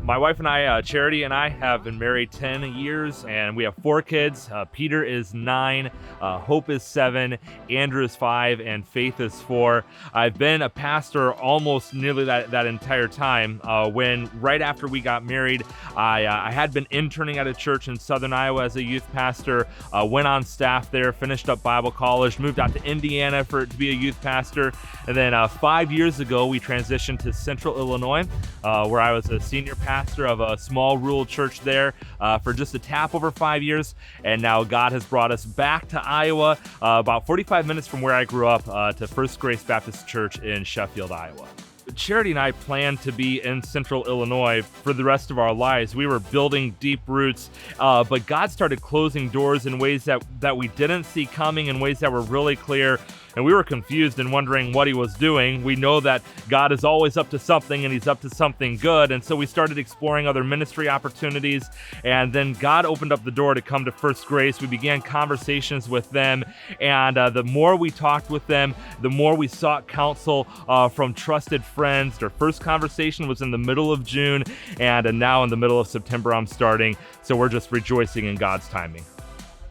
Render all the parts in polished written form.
My wife and I, Charity and I, have been married 10 years, and we have 4 kids. Peter is 9, Hope is 7, Andrew is 5, and Faith is 4. I've been a pastor almost nearly that entire time. When right after we got married, I had been interning at a church in Southern Iowa as a youth pastor, went on staff there, finished up Bible college, moved out to Indiana to be a youth pastor, and then 5 years ago, we transitioned to Central Illinois, where I was a senior pastor of a small rural church there for just a tap over 5 years. And now God has brought us back to Iowa, about 45 minutes from where I grew up, to First Grace Baptist Church in Sheffield, Iowa. Charity and I planned to be in Central Illinois for the rest of our lives. We were building deep roots, but God started closing doors in ways that we didn't see coming, in ways that were really clear. And we were confused and wondering what he was doing. We know that God is always up to something, and he's up to something good. And so we started exploring other ministry opportunities. And then God opened up the door to come to First Grace. We began conversations with them. And the more we talked with them, the more we sought counsel from trusted friends. Their first conversation was in the middle of June. And now in the middle of September, I'm starting. So we're just rejoicing in God's timing.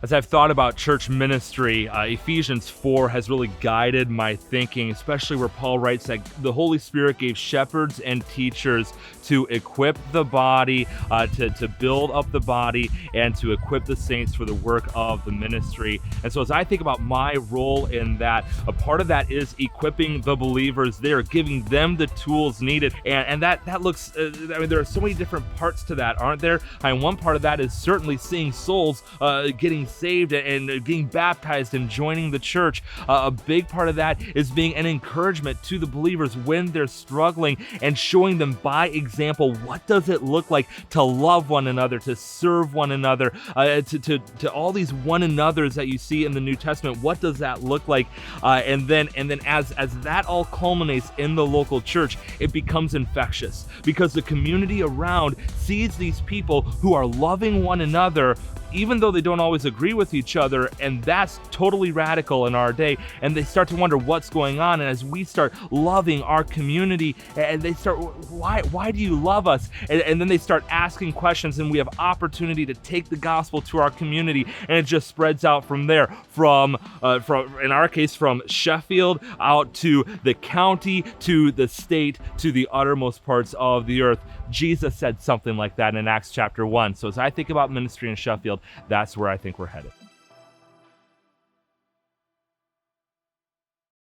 As I've thought about church ministry, Ephesians 4 has really guided my thinking, especially where Paul writes that the Holy Spirit gave shepherds and teachers to equip the body, to build up the body, and to equip the saints for the work of the ministry. And so as I think about my role in that, a part of that is equipping the believers there, giving them the tools needed. And that looks, there are so many different parts to that, aren't there? And one part of that is certainly seeing souls getting saved and getting baptized and joining the church. A big part of that is being an encouragement to the believers when they're struggling and showing them by example what does it look like to love one another, to serve one another, to all these one another's that you see in the New Testament. What does that look like? And then as that all culminates in the local church, it becomes infectious because the community around sees these people who are loving one another even though they don't always agree with each other, and that's totally radical in our day. And they start to wonder what's going on. And as we start loving our community, and they start, why do you love us? And then they start asking questions, and we have opportunity to take the gospel to our community, and it just spreads out from there. From in our case, from Sheffield out to the county, to the state, to the uttermost parts of the earth. Jesus said something like that in Acts chapter 1. So as I think about ministry in Sheffield, that's where I think we're headed.